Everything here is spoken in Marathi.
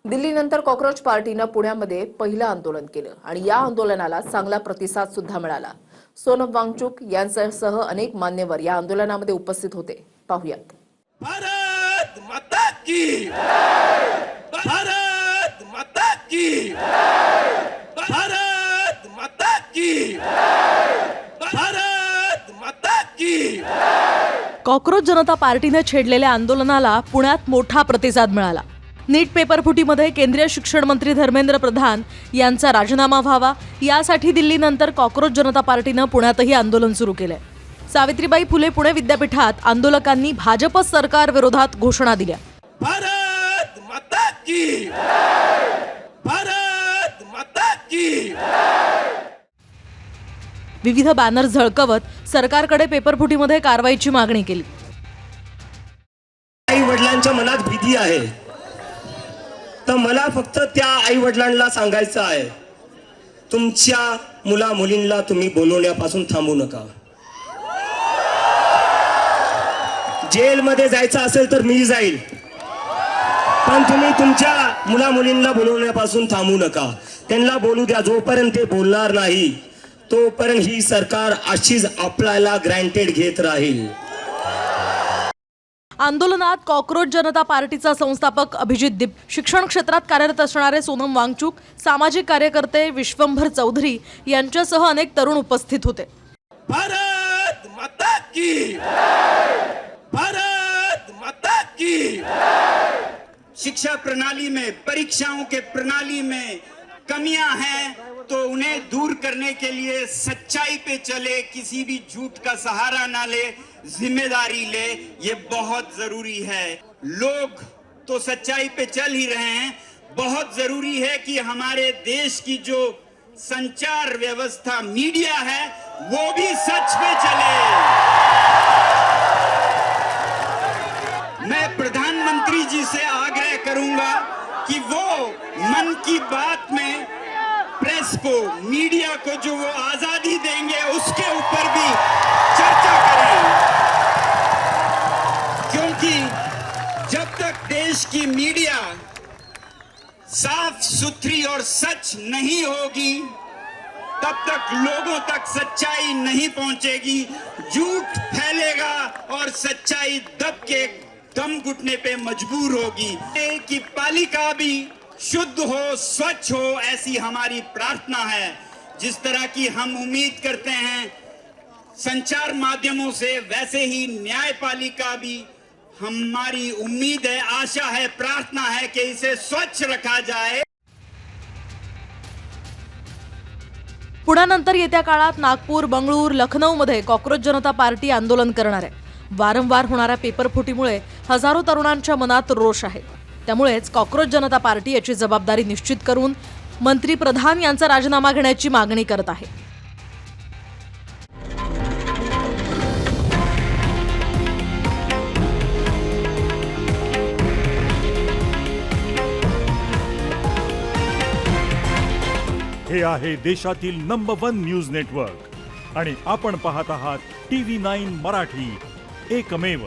दिल्लीनंतर कॉकरोच पार्टीनं पुण्यामध्ये पहिलं आंदोलन केलं आणि या आंदोलनाला चांगला प्रतिसाद सुद्धा मिळाला। सोनम वांगचुक यांच्यासह अनेक मान्यवर या आंदोलनामध्ये उपस्थित होते। पाहूयात। भारत माता की, भारत माता की, भारत माता की, भारत माता की। कॉकरोच जनता पार्टीने छेडलेल्या आंदोलनाला पुण्यात मोठा प्रतिसाद मिळाला। नीट पेपर फुटीमध्ये केंद्रीय शिक्षण मंत्री धर्मेंद्र प्रधान यांचा राजीनामा व्हावा यासाठी दिल्लीनंतर कॉकरोच जनता पार्टीने पुण्यातही आंदोलन सुरू केले। सावित्रीबाई फुले पुणे विद्यापीठात आंदोलकांनी भाजप सरकार विरोधात घोषणा दिल्या। भारत माता की, भारत माता की। विविध बॅनर झळकवत सरकारकडे पेपरफुटीमध्ये कारवाईची मागणी केली। आई वडिलांच्या मनात भीती आहे, तर मला फक्त त्या आई वडिलांना सांगायचं आहे, तुमच्या मुला मुलींना तुम्ही बोलवण्यापासून थांबू नका। जेलमध्ये जायचं असेल तर मी जाईल, पण तुम्ही तुमच्या मुला मुलींना बोलवण्यापासून थांबू नका। त्यांना बोलू द्या। जोपर्यंत ते बोलणार नाही तोपर्यंत ही सरकार अशीच आपल्याला ग्रँटेड घेत राहील। आंदोलनात कॉकरोच जनता पार्टीचा संस्थापक अभिजित दीप, शिक्षण क्षेत्रात कार्यरत असणारे सोनम वांगचुक, सामाजिक कार्यकर्ते विश्वंभर चौधरी यांच्यासह अनेक तरुण उपस्थित होते। भारत माता की, भारत माता की। शिक्षा प्रणाली में, परीक्षाओं के प्रणाली में कमियां हैं तो उन्हें दूर करने के लिए सच्चाई पे चले, किसी भी झूठ का सहारा ना ले, जिम्मेदारी ले, ये बहुत जरूरी है। लोग तो सच्चाई पे चल ही रहे हैं, बहुत जरूरी है कि हमारे देश की जो संचार व्यवस्था मीडिया है वो भी सच पे चले। मैं प्रधानमंत्री जी से आग्रह करूंगा कि वो मन की बात में प्रेस को, मीडिया को जो वो आजादी देंगे उसके ऊपर भी चर्चा करें, क्योंकि जब तक देश की मीडिया साफ सुथरी और सच नहीं होगी तब तक लोगों तक सच्चाई नहीं पहुंचेगी। झूठ फैलेगा और सच्चाई दब के दम घुटने पे मजबूर होगी। कि पालिका भी शुद्ध हो, स्वच्छ हो, ऐसी हमारी प्रार्थना है। जिस तरह की हम उम्मीद करते हैं संचार माध्यमों से, वैसे ही न्यायपालिका भी हमारी उम्मीद है, आशा है, प्रार्थना है कि इसे स्वच्छ रखा जाए। पुण्यानंतर येत्या काळात नागपूर, बंगळूर, लखनौमध्ये कॉकरोच जनता पार्टी आंदोलन करणार आहे। वारंवार होणाऱ्या पेपरफुटीमुळे हजारो तरुणांच्या मनात रोष आहे। त्यामुळेच कॉकरोच जनता पार्टी याची जबाबदारी निश्चित करून मंत्री प्रधान यांचा राजीनामा घेण्याची मागणी करत आहे। हे आहे देशातील नंबर 1 न्यूज नेटवर्क आणि आपण पाहत आहात TV9 मराठी, एकमेव।